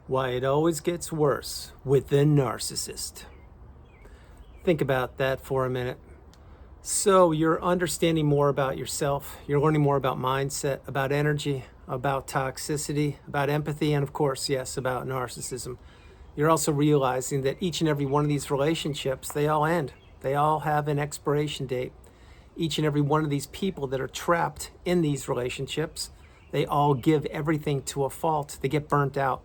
Why it always gets worse with the narcissist. Think about that for a minute. So you're understanding more about yourself, you're learning more about mindset, about energy, about toxicity, about empathy, and of course, yes, about narcissism. You're also realizing that each and every one of these relationships, they all end. They all have an expiration date. Each and every one of these people that are trapped in these relationships, they all give everything to a fault. They get burnt out.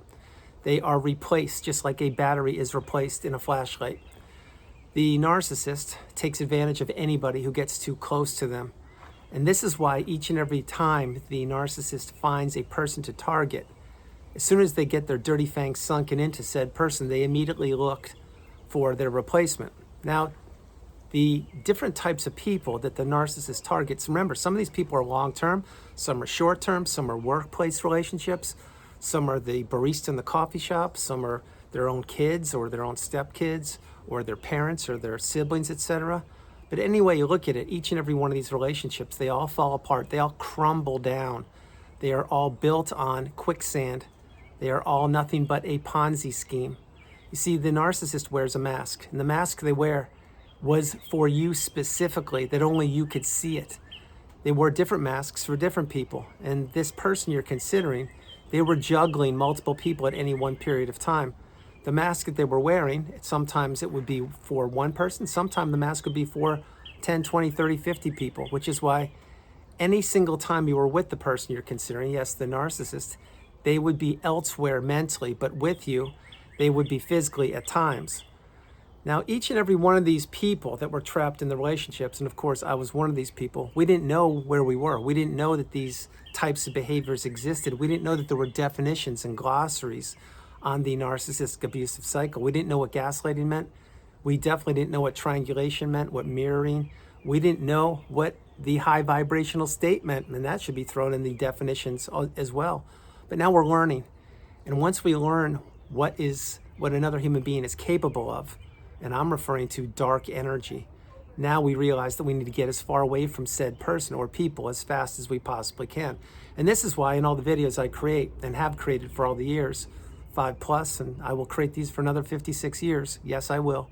They are replaced just like a battery is replaced in a flashlight. The narcissist takes advantage of anybody who gets too close to them. And this is why each and every time the narcissist finds a person to target, as soon as they get their dirty fangs sunken into said person, they immediately look for their replacement. Now, the different types of people that the narcissist targets, remember, some of these people are long-term, some are short-term, some are workplace relationships, some are the barista in the coffee shop, some are their own kids or their own stepkids or their parents or their siblings, etc. But any way you look at it, each and every one of these relationships, they all fall apart. They all crumble down. They are all built on quicksand. They are all nothing but a Ponzi scheme. You see, the narcissist wears a mask, and the mask they wear was for you specifically, that only you could see it. They wore different masks for different people, and this person you're considering, they were juggling multiple people at any one period of time. The mask that they were wearing, sometimes it would be for one person, sometimes the mask would be for 10, 20, 30, 50 people, which is why any single time you were with the person you're considering, yes, the narcissist, they would be elsewhere mentally, but with you, they would be physically at times. Now, each and every one of these people that were trapped in the relationships, and of course, I was one of these people, we didn't know where we were. We didn't know that these types of behaviors existed. We didn't know that there were definitions and glossaries on the narcissistic abusive cycle. We didn't know what gaslighting meant. We definitely didn't know what triangulation meant, what mirroring. We didn't know what the high vibrational state meant, and that should be thrown in the definitions as well. But now we're learning. And once we learn what another human being is capable of, and I'm referring to dark energy, now we realize that we need to get as far away from said person or people as fast as we possibly can. And this is why in all the videos I create and have created for all the years, 5+, and I will create these for another 56 years. Yes, I will.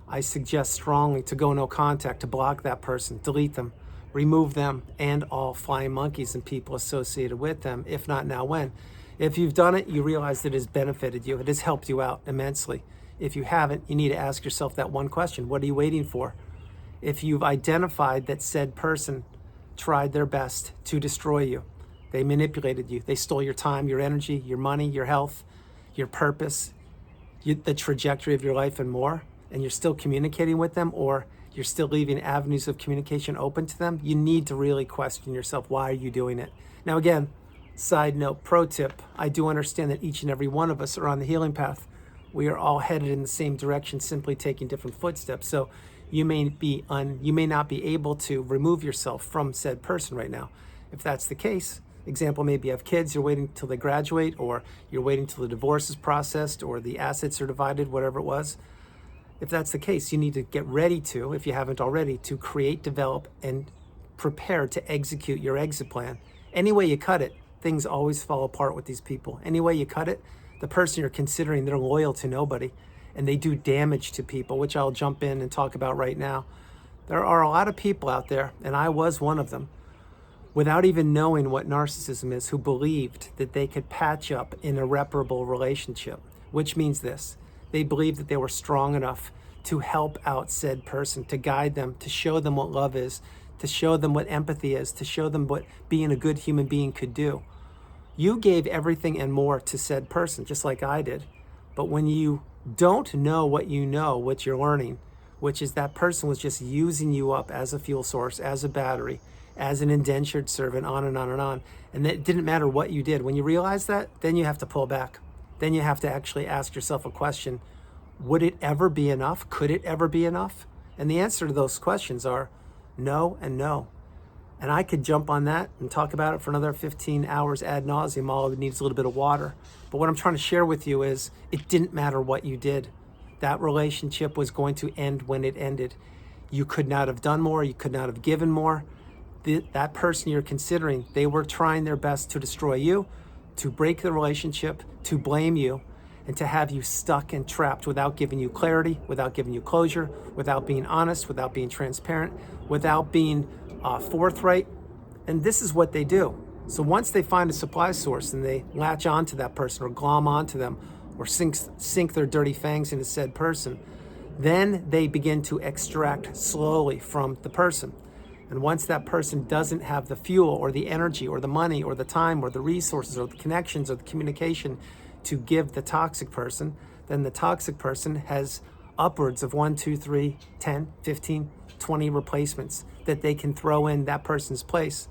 I suggest strongly to go no contact, to block that person, delete them, remove them, and all flying monkeys and people associated with them. If not now, when? If you've done it, you realize that it has benefited you. It has helped you out immensely. If you haven't, you need to ask yourself that one question. What are you waiting for? If you've identified that said person tried their best to destroy you, they manipulated you, they stole your time, your energy, your money, your health, your purpose, the trajectory of your life and more, and you're still communicating with them, or you're still leaving avenues of communication open to them, you need to really question yourself, why are you doing it? Now again, side note, pro tip, I do understand that each and every one of us are on the healing path. We are all headed in the same direction, simply taking different footsteps. So you may not be able to remove yourself from said person right now. If that's the case, example, maybe you have kids, you're waiting till they graduate, or you're waiting till the divorce is processed, or the assets are divided, whatever it was. If that's the case, you need to get ready to, if you haven't already, to create, develop, and prepare to execute your exit plan. Any way you cut it, things always fall apart with these people. Any way you cut it, the person you're considering, they're loyal to nobody, and they do damage to people, which I'll jump in and talk about right now. There are a lot of people out there, and I was one of them, without even knowing what narcissism is, who believed that they could patch up an irreparable relationship, which means this. They believed that they were strong enough to help out said person, to guide them, to show them what love is, to show them what empathy is, to show them what being a good human being could do. You gave everything and more to said person, just like I did. But when you don't know what you know, what you're learning, which is that person was just using you up as a fuel source, as a battery, as an indentured servant, on and on and on. And it didn't matter what you did. When you realize that, then you have to pull back. Then you have to actually ask yourself a question. Would it ever be enough? Could it ever be enough? And the answer to those questions are no and no. And I could jump on that and talk about it for another 15 hours ad nauseum. All it needs is a little bit of water. But what I'm trying to share with you is it didn't matter what you did. That relationship was going to end when it ended. You could not have done more. You could not have given more. That person you're considering, they were trying their best to destroy you, to break the relationship, to blame you. and to have you stuck and trapped without giving you clarity, without giving you closure, without being honest, without being transparent, without being forthright. And this is what they do. So once they find a supply source and they latch onto that person or glom onto them or sink their dirty fangs into said person, then they begin to extract slowly from the person. And once that person doesn't have the fuel or the energy or the money or the time or the resources or the connections or the communication to give the toxic person, then the toxic person has upwards of 1, 2, 3, 10, 15, 20 replacements that they can throw in that person's place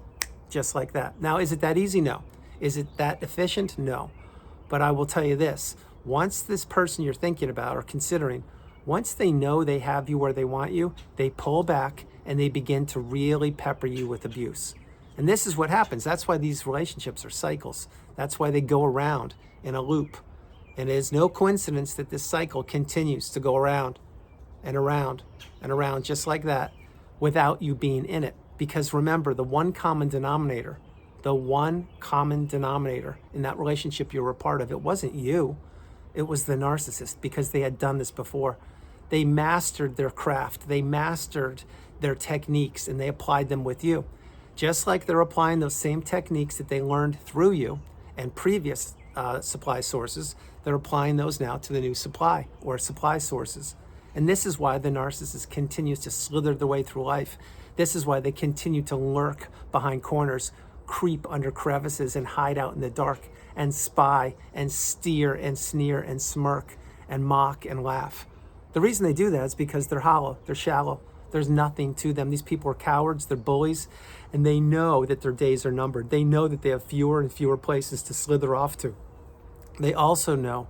just like that. Now, is it that easy? No. Is it that efficient? No. But I will tell you this, once this person you're thinking about or considering, once they know they have you where they want you, they pull back and they begin to really pepper you with abuse. And this is what happens. That's why these relationships are cycles. That's why they go around in a loop. And it is no coincidence that this cycle continues to go around and around and around just like that without you being in it. Because remember, the one common denominator in that relationship you were a part of, it wasn't you, it was the narcissist, because they had done this before. They mastered their craft, they mastered their techniques, and they applied them with you. Just like they're applying those same techniques that they learned through you and previous supply sources, they're applying those now to the new supply or supply sources. And this is why the narcissist continues to slither their way through life. This is why they continue to lurk behind corners, creep under crevices, and hide out in the dark, and spy, and steer, and sneer, and smirk, and mock, and laugh. The reason they do that is because they're hollow, they're shallow, there's nothing to them. These people are cowards, they're bullies, and they know that their days are numbered. They know that they have fewer and fewer places to slither off to. They also know,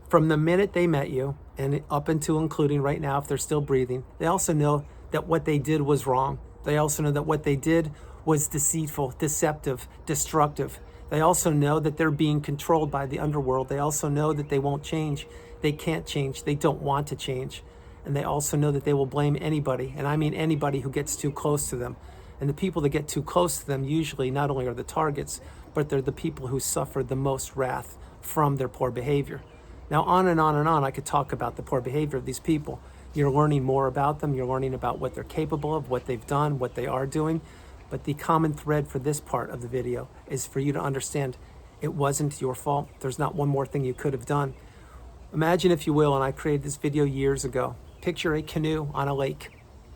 from the minute they met you, and up until including right now if they're still breathing, they also know that what they did was wrong. They also know that what they did was deceitful, deceptive, destructive. They also know that they're being controlled by the underworld. They also know that they won't change. They can't change. They don't want to change. And they also know that they will blame anybody, and I mean anybody who gets too close to them. And the people that get too close to them usually not only are the targets, but they're the people who suffer the most wrath from their poor behavior. Now, on and on and on, I could talk about the poor behavior of these people. You're learning more about them. You're learning about what they're capable of, what they've done, what they are doing. But the common thread for this part of the video is for you to understand it wasn't your fault. There's not one more thing you could have done. Imagine, if you will, and I created this video years ago, picture a canoe on a lake.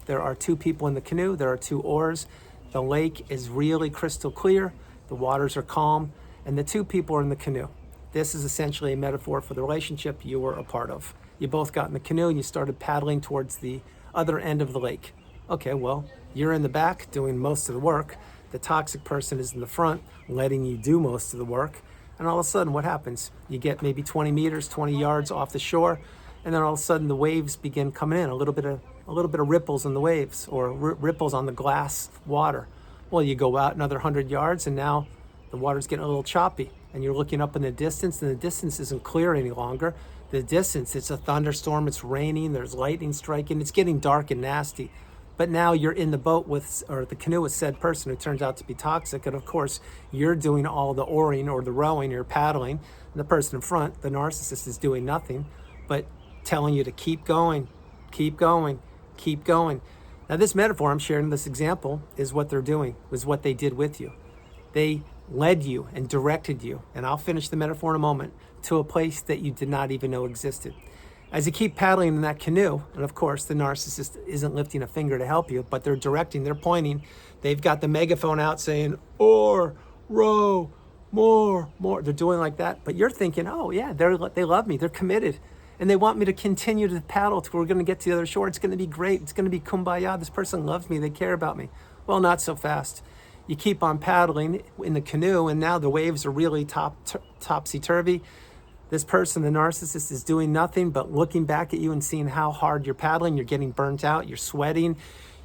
There are two people in the canoe. There are two oars. The lake is really crystal clear. The waters are calm, and the two people are in the canoe. This is essentially a metaphor for the relationship you were a part of. You both got in the canoe and you started paddling towards the other end of the lake. Okay, well, you're in the back doing most of the work. The toxic person is in the front, letting you do most of the work. And all of a sudden, what happens? You get maybe 20 meters, 20 yards off the shore, and then all of a sudden the waves begin coming in, a little bit of ripples in the waves, or ripples on the glass water. Well, you go out another 100 yards, and now the water's getting a little choppy, and you're looking up in the distance, and the distance isn't clear any longer. The distance, it's a thunderstorm, it's raining, there's lightning striking, it's getting dark and nasty. But now you're in the boat or the canoe with said person who turns out to be toxic, and of course, you're doing all the oaring or the rowing, you're paddling, and the person in front, the narcissist, is doing nothing but telling you to keep going, keep going, keep going. Now, this metaphor I'm sharing, this example, is what they're doing, was what they did with you. They led you and directed you, and I'll finish the metaphor in a moment, to a place that you did not even know existed. As you keep paddling in that canoe, and of course the narcissist isn't lifting a finger to help you, but they're directing, they're pointing, they've got the megaphone out saying, oar, row, more. They're doing like that, but you're thinking, oh yeah, they love me, they're committed, and they want me to continue to paddle till we're gonna get to the other shore. It's gonna be great, it's gonna be kumbaya, this person loves me, they care about me. Well, not so fast. You keep on paddling in the canoe, and now the waves are really topsy-turvy. This person, the narcissist, is doing nothing but looking back at you and seeing how hard you're paddling. You're getting burnt out, you're sweating,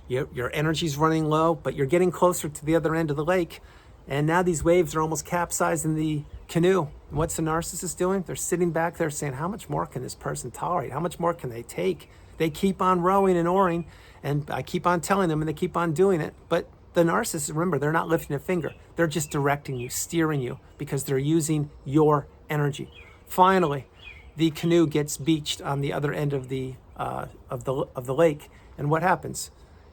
your energy's running low, but you're getting closer to the other end of the lake. And now these waves are almost capsizing the canoe. And what's the narcissist doing? They're sitting back there saying, how much more can this person tolerate? How much more can they take? They keep on rowing and oaring, and I keep on telling them, and they keep on doing it. But the narcissist, remember, they're not lifting a finger. They're just directing you, steering you, because they're using your energy. Finally, the canoe gets beached on the other end of the lake. And what happens?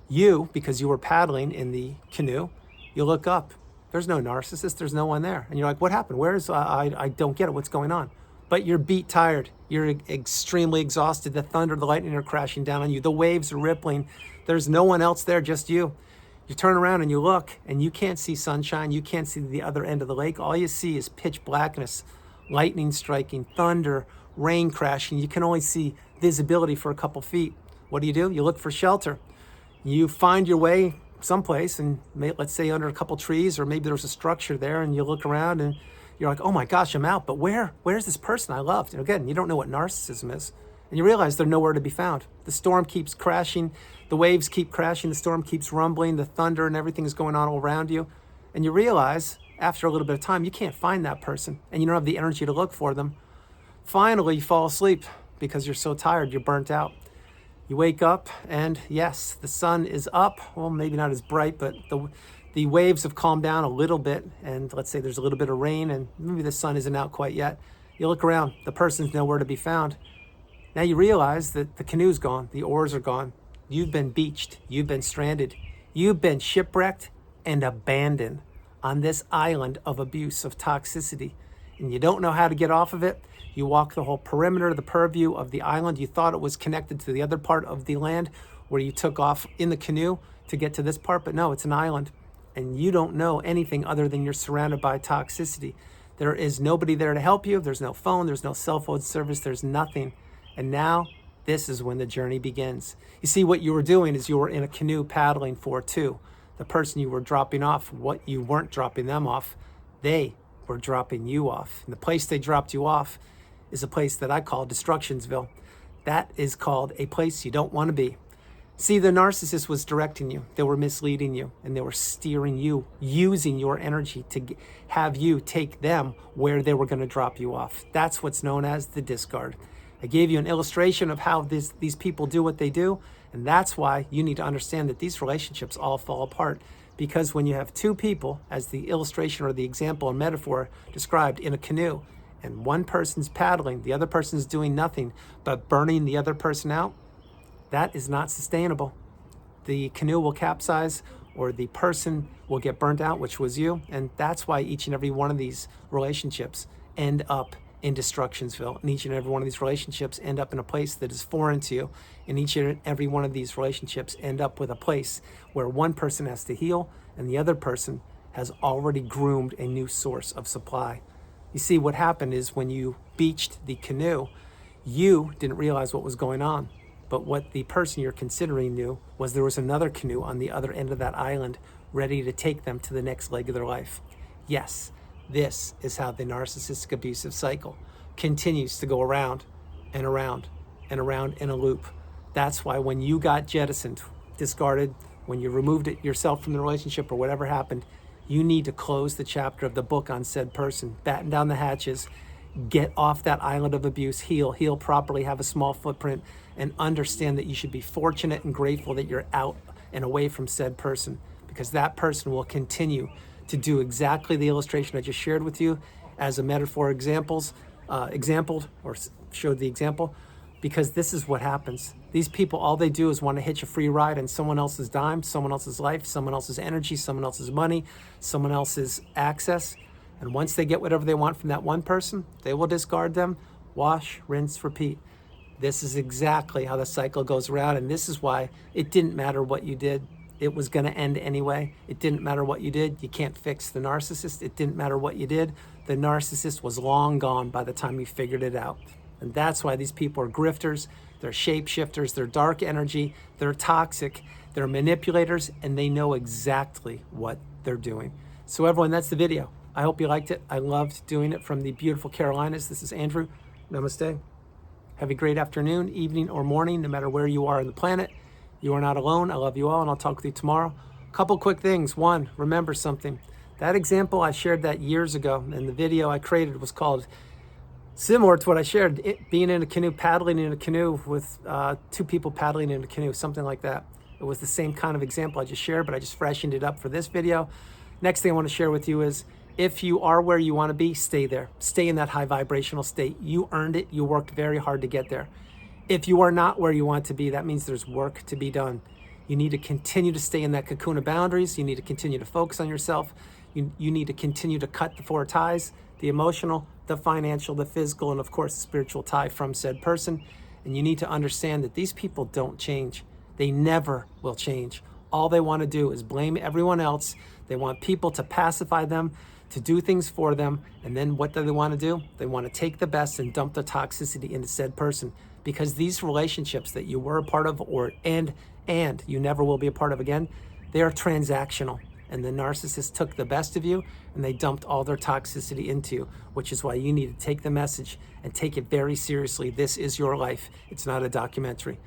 You, because you were paddling in the canoe, you look up. There's no narcissist. There's no one there. And you're like, what happened? Where's, I don't get it. What's going on? But you're beat tired. You're extremely exhausted. The thunder, the lightning are crashing down on you. The waves are rippling. There's no one else there, just you. You turn around and you look, and you can't see sunshine. You can't see the other end of the lake. All you see is pitch blackness, lightning striking, thunder, rain crashing. You can only see visibility for a couple feet. What do? You look for shelter. You find your way someplace, and let's say under a couple trees, or maybe there's a structure there, and you look around and you're like, oh my gosh, I'm out. But where's this person I loved? And again, you don't know what narcissism is. And you realize they're nowhere to be found. The storm keeps crashing. The waves keep crashing. The storm keeps rumbling. The thunder and everything is going on all around you. And you realize after a little bit of time, you can't find that person, and you don't have the energy to look for them. Finally, you fall asleep because you're so tired. You're burnt out. You wake up, and yes, the sun is up. Well, maybe not as bright, but the waves have calmed down a little bit, and let's say there's a little bit of rain, and maybe the sun isn't out quite yet. You look around, the person's nowhere to be found. Now you realize that the canoe's gone, the oars are gone. You've been beached, you've been stranded, you've been shipwrecked and abandoned on this island of abuse, of toxicity, and you don't know how to get off of it. You walk the whole perimeter, the purview of the island. You thought it was connected to the other part of the land where you took off in the canoe to get to this part, but no, it's an island. And you don't know anything other than you're surrounded by toxicity. There is nobody there to help you. There's no phone, there's no cell phone service, there's nothing. And now this is when the journey begins. You see, what you were doing is you were in a canoe paddling for two. The person you were dropping off, what you weren't dropping them off, they were dropping you off. And the place they dropped you off is a place that I call destructionsville. That is called a place you don't want to be. See, the narcissist was directing you. They were misleading you, and they were steering you, using your energy to have you take them where they were going to drop you off. That's what's known as the discard. I gave you an illustration of how these people do what they do, and that's why you need to understand that these relationships all fall apart. Because when you have two people, as the illustration or the example and metaphor described, in a canoe, and one person's paddling, the other person's doing nothing but burning the other person out, that is not sustainable. The canoe will capsize, or the person will get burnt out, which was you. And that's why each and every one of these relationships end up in destructionsville. And each and every one of these relationships end up in a place that is foreign to you. And each and every one of these relationships end up with a place where one person has to heal and the other person has already groomed a new source of supply. You see, what happened is when you beached the canoe, you didn't realize what was going on. But what the person you're considering knew was there was another canoe on the other end of that island ready to take them to the next leg of their life. Yes, this is how the narcissistic abusive cycle continues to go around and around and around in a loop. That's why when you got jettisoned, discarded, when you removed it yourself from the relationship or whatever happened, you need to close the chapter of the book on said person, batten down the hatches, get off that island of abuse, heal properly, have a small footprint, and understand that you should be fortunate and grateful that you're out and away from said person, because that person will continue to do exactly the illustration I just shared with you as a metaphor exampled or showed the example, because this is what happens. These people, all they do is want to hitch a free ride on someone else's dime, someone else's life, someone else's energy, someone else's money, someone else's access. And once they get whatever they want from that one person, they will discard them, wash, rinse, repeat. This is exactly how the cycle goes around, and this is why it didn't matter what you did. It was going to end anyway. It didn't matter what you did. You can't fix the narcissist. It didn't matter what you did. The narcissist was long gone by the time you figured it out. And that's why these people are grifters, they're shapeshifters, they're dark energy, they're toxic, they're manipulators, and they know exactly what they're doing. So everyone, that's the video. I hope you liked it. I loved doing it from the beautiful Carolinas. This is Andrew. Namaste. Have a great afternoon, evening, or morning, no matter where you are on the planet. You are not alone. I love you all, and I'll talk with you tomorrow. Couple quick things. One, remember something. That example, I shared that years ago, and the video I created was called, similar to what I shared, being in a canoe, paddling in a canoe with two people paddling in a canoe, something like that. It was the same kind of example I just shared, but I just freshened it up for this video. Next thing I want to share with you is If you are where you want to be, stay there. Stay in that high vibrational state. You earned it. You worked very hard to get there. If you are not where you want to be, that means there's work to be done. You need to continue to stay in that cocoon of boundaries. You need to continue to focus on yourself. You need to continue to cut the 4 ties, the emotional, the financial, the physical, and of course, the spiritual tie from said person. And you need to understand that these people don't change. They never will change. All they want to do is blame everyone else. They want people to pacify them, to do things for them. And then what do they want to do? They want to take the best and dump the toxicity into said person. Because these relationships that you were a part of and you never will be a part of again, they are transactional. And the narcissist took the best of you and they dumped all their toxicity into you, which is why you need to take the message and take it very seriously. This is your life. It's not a documentary.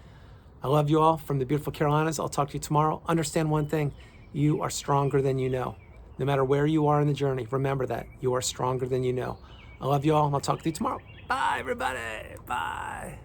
I love you all from the beautiful Carolinas. I'll talk to you tomorrow. Understand one thing, you are stronger than you know. No matter where you are in the journey, remember that you are stronger than you know. I love you all and I'll talk to you tomorrow. Bye, everybody. Bye.